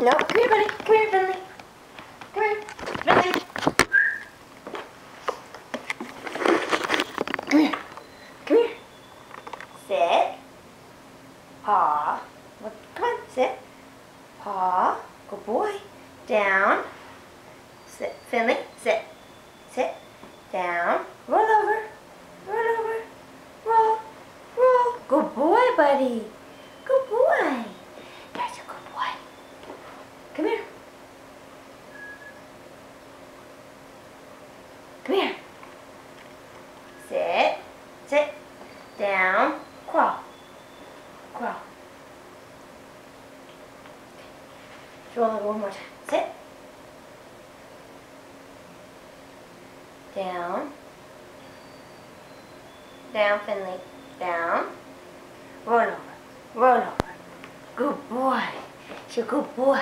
No, come here, buddy. Come here, Finley. Come here, Finley. Come here. Come here. Sit. Paw. Come on, sit. Paw. Good boy. Down. Sit. Finley, sit. Sit. Down. Roll over. Roll over. Roll. Roll. Good boy, buddy. Good boy. That's a good boy. Come here. Come here. Sit. Sit. Down. Crawl. Crawl. Roll over one more time. Sit. Down. Down, Finley. Down. Roll over. Roll over. Good boy. You're a good boy.